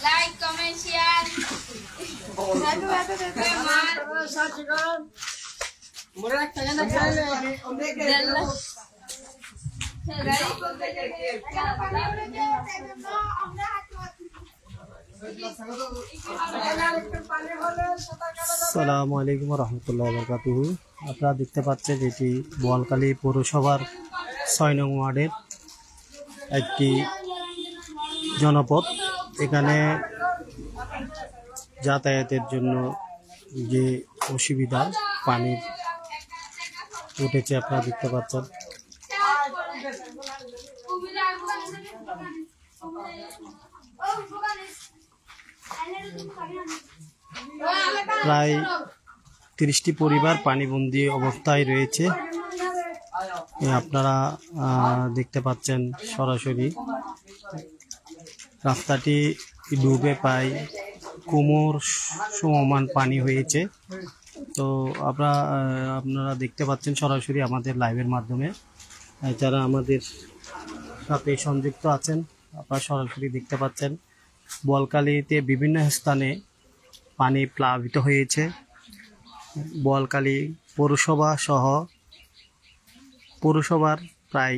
Like comment share আসসালামু আলাইকুম ওয়া রাহমাতুল্লাহি ওয়া বারাকাতুহু। আপনারা দেখতে পাচ্ছেন এটি বোয়ালখালী পৌরসভার ৬ নং ওয়ার্ডের একটি জনপদ। এখানে যাতায়াতের জন্য যে অসুবিধা পানি উঠেছে আপনারা দেখতে পাচ্ছেন। প্রায় ৩০টি পরিবার পানিবন্দী অবস্থায় রয়েছে। আপনারা দেখতে পাচ্ছেন সরাসরি রাস্তাটি ডুবে প্রায় কোমর সমমান পানি হয়েছে। তো আপনারা দেখতে পাচ্ছেন সরাসরি আমাদের লাইভের মাধ্যমে। যারা আমাদের সাথে সংযুক্ত আছেন আপনারা সরাসরি দেখতে পাচ্ছেন বোয়ালখালীতে বিভিন্ন স্থানে পানি প্লাবিত হয়েছে। বোয়ালখালী পৌরসভা সহ পৌরসভার প্রায়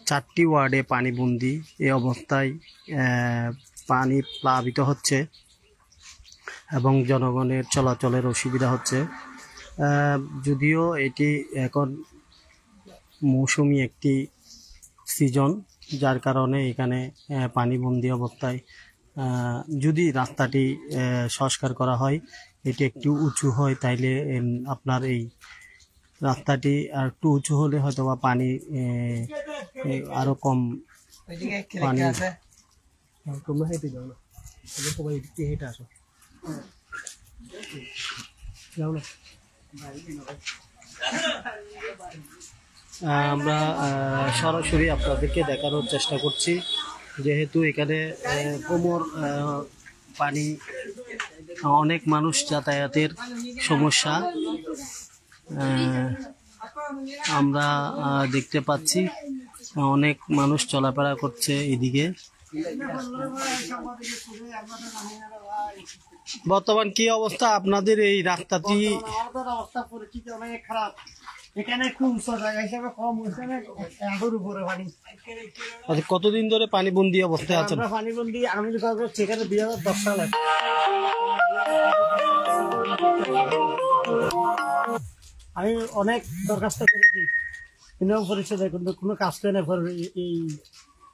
৪টি ওয়ার্ডে পানিবন্দী এই অবস্থায় পানি প্লাবিত হচ্ছে এবং জনগণের চলাচলের অসুবিধা হচ্ছে। যদিও এটি এখন মৌসুমি একটি সিজন, যার কারণে এখানে পানিবন্দী অবস্থায় যদি রাস্তাটি সংস্কার করা হয়, এটি একটু উঁচু হয়, তাইলে আপনার এই রাস্তাটি আর একটু উঁচু হলে হয়তো বা পানি আরো কম পানি। তোমরা হেঁটে যাও না, সবাই হেঁটে আসো, যাও না। আমরা সরাসরি আপনাদেরকে দেখানোর চেষ্টা করছি, যেহেতু এখানে কোমর পানি, অনেক মানুষ যাতায়াতের সমস্যা আমরা দেখতে পাচ্ছি। অনেক মানুষ চলাফেরা করছে এদিকে। বর্তমান কি অবস্থা আপনাদের এই রাস্তাটি? অবস্থা পরিস্থিতি অনেক খারাপ। এখানে খুব উঁচু জায়গা হিসেবে কম হয়েছে না, একের উপরে পানি। আচ্ছা, কতদিন ধরে পানিবন্দী অবস্থায় আছেন? পানিবন্দী আমি সেখানে 2010 সালে। আমি অনেক দরখাস্ত করেছি ইউনিয়ন পরিষদে, কিন্তু কোনো কাজ করে না। এই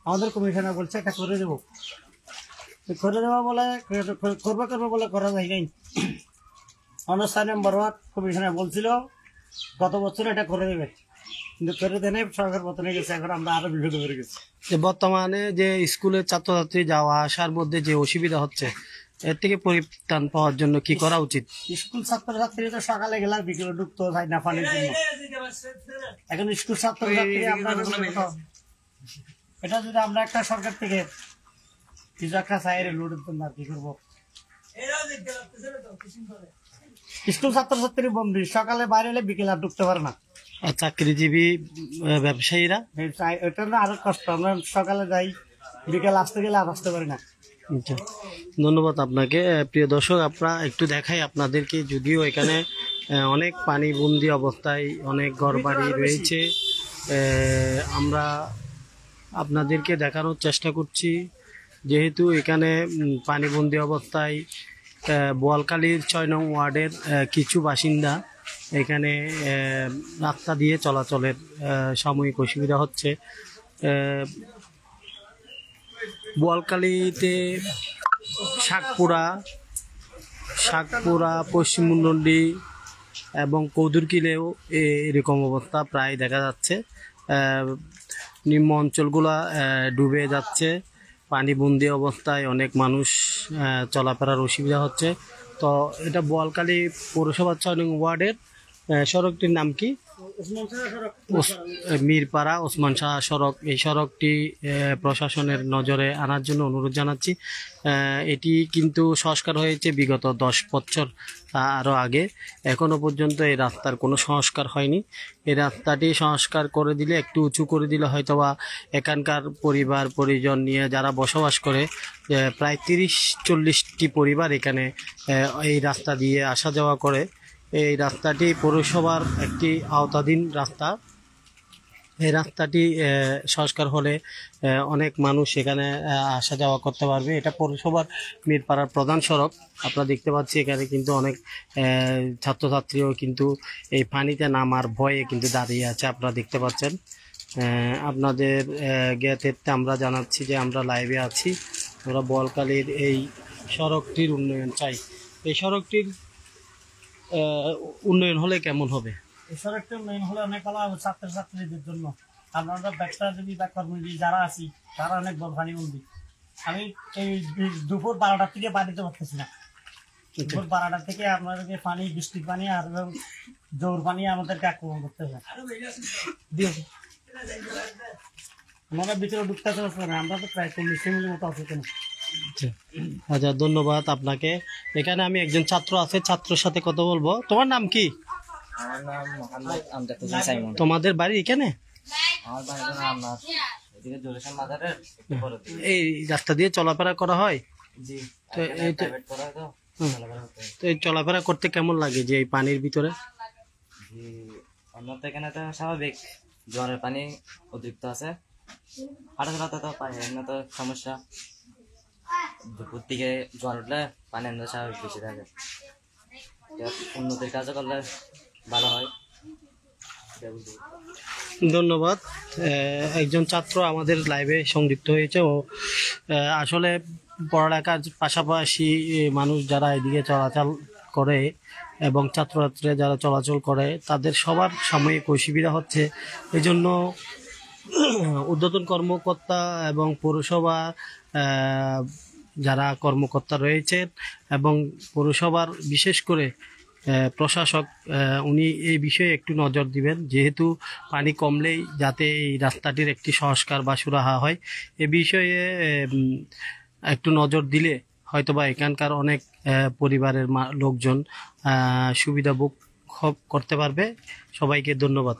আমাদের কমিশনার বলছে এটা করে দেবো, করে দেওয়া বলে করবে বলে করা যায় নাই। অনুষ্ঠান নম্বর 1 কমিশনার বলছিল গত বছর এটা করে দেবে, কিন্তু করে দেয় সরকার পতনে গেছে। এখন আমরা আরো বিপদে পড়ে গেছি। বর্তমানে যে স্কুলের ছাত্রছাত্রী যাওয়া আসার মধ্যে যে অসুবিধা হচ্ছে, এর থেকে পরিত্রাণ পাওয়ার জন্য কি করা উচিত? স্কুল ছাত্রছাত্রী তো সকালে গেলাম, বিকেলে ঢুকতে হয় না পানির জন্য। এখন স্কুল ছাত্রছাত্রী এটা যদি আমরা একটা সরকার থেকে কিছু একটা চাইরে লোড আর কি করবো। স্কুল ছাত্রছাত্রী বন্ধু সকালে বাইরে এলে বিকেলে আর ঢুকতে পারে না। আর চাকরিজীবী ব্যবসায়ীরা এটা না আরো কষ্ট। আমরা সকালে যাই, বিকেল আসতে গেলে আর আসতে পারি না। আচ্ছা, ধন্যবাদ আপনাকে। প্রিয় দর্শক, আপনারা একটু দেখাই আপনাদেরকে, যদিও এখানে অনেক পানিবন্দী অবস্থায় অনেক ঘরবাড়ি রয়েছে, আমরা আপনাদেরকে দেখানোর চেষ্টা করছি। যেহেতু এখানে পানিবন্দী অবস্থায় বোয়ালখালীর ৬ নং ওয়ার্ডের কিছু বাসিন্দা, এখানে রাস্তা দিয়ে চলাচলের সাময়িক অসুবিধা হচ্ছে। বোয়ালখালীতে শাকপুরা পশ্চিমমুন্ডি এবং কৌদুরকিলেও এরকম অবস্থা প্রায় দেখা যাচ্ছে। নিম্ন অঞ্চলগুলা ডুবে যাচ্ছে, পানিবন্দী অবস্থায় অনেক মানুষ চলাফেরার অসুবিধা হচ্ছে। তো এটা বোয়ালখালী পৌরসভার ৬ নং ওয়ার্ডের সড়কটির নাম কি? ওসমান শাহ সড়ক মিরপাড়া ওসমান শাহ সড়ক, এই সড়কটি প্রশাসনের নজরে আনার জন্য অনুরোধ জানাচ্ছি। এটি কিন্তু সংস্কার হয়েছে বিগত 10 বছর আরও আগে, এখনো পর্যন্ত এই রাস্তার কোনো সংস্কার হয়নি। এই রাস্তাটি সংস্কার করে দিলে, একটু উঁচু করে দিলে হয়তোবা এখানকার পরিবার পরিজন নিয়ে যারা বসবাস করে, প্রায় 30-40টি পরিবার এখানে এই রাস্তা দিয়ে আসা যাওয়া করে। এই রাস্তাটি পৌরসভার একটি আওতাধীন রাস্তা। এই রাস্তাটি সংস্কার হলে অনেক মানুষ এখানে আসা যাওয়া করতে পারবে। এটা পৌরসভার মিরপাড়ার প্রধান সড়ক। আপনারা দেখতে পাচ্ছি এখানে কিন্তু অনেক ছাত্রছাত্রীও কিন্তু এই পানিতে নামার ভয়ে কিন্তু দাঁড়িয়ে আছে, আপনারা দেখতে পাচ্ছেন। আপনাদের জ্ঞাতার্থে আমরা জানাচ্ছি যে আমরা লাইভে আছি। আমরা বোয়ালখালীর এই সড়কটির উন্নয়ন চাই। এই সড়কটির উন্নয়ন হলে কেমন হবে? এই সড়কটা মেইন হলে অনেক ভালো হবে ছাত্রছাত্রীদের জন্য। আমরা ব্যবসাজীবী বা কর্মজীবী যারা আছি তারা অনেক পানি বন্দি। আমি এই দুপুর 12টার থেকে বাড়িতে পারতেছি না। দুপুর 12টা থেকে আপনাদেরকে পানি, বৃষ্টির পানি আর জোর পানি আমাদেরকে আক্রমণ করতেছে। আমরা ভিতরে ঢুকতে পারছি না, আমরা তো প্রায় 40 মিনিটের মতো আছি। আচ্ছা, ধন্যবাদ আপনাকে। এখানে আমি একজন ছাত্র আছে, ছাত্রের সাথে কথা বলবো। তোমার নাম কি? আমার নাম মোহাম্মদ আমজাদ হোসেন সাইমন। তোমাদের বাড়ি এখানে? আমার বাড়ি হলো আপনার এদিকে জোরেশন বাজারের একটু পরে দিকে। এই রাস্তা দিয়ে চলাফেরা করা হয়? জি। তো এই তো প্রাইভেট করা হয় তো চলাফেরা করতে হয়। তো এই চলাফেরা করতে কেমন লাগে যে এই পানির ভিতরে? জি, অন্যত এখানে তো স্বাভাবিক জলের পানি অতিরিক্ত আছে, হাঁটাচলাতে তো পানি এমনি তো সমস্যা। দুপুর দিকে জল উঠলে পানি এমনি স্বাভাবিক বেশি থাকে। উন্নতির কাজও করলে ভালো হয়। ধন্যবাদ। একজন ছাত্র আমাদের লাইভে সংযুক্ত হয়েছে। ও আসলে পড়ালেখার পাশাপাশি মানুষ যারা এদিকে চলাচল করে এবং ছাত্রছাত্রীরা যারা চলাচল করে তাদের সবার সাময়িক অসুবিধা হচ্ছে। এই জন্য ঊর্ধ্বতন কর্মকর্তা এবং পৌরসভা যারা কর্মকর্তা রয়েছেন এবং পৌরসভার বিশেষ করে প্রশাসক, উনি এই বিষয়ে একটু নজর দিবেন, যেহেতু পানি কমলেই যাতে এই রাস্তাটির একটি সংস্কার বা সুরাহা হয়। এ বিষয়ে একটু নজর দিলে হয়তোবা এখানকার অনেক পরিবারের লোকজন সুবিধা ভোগ করতে পারবে। সবাইকে ধন্যবাদ।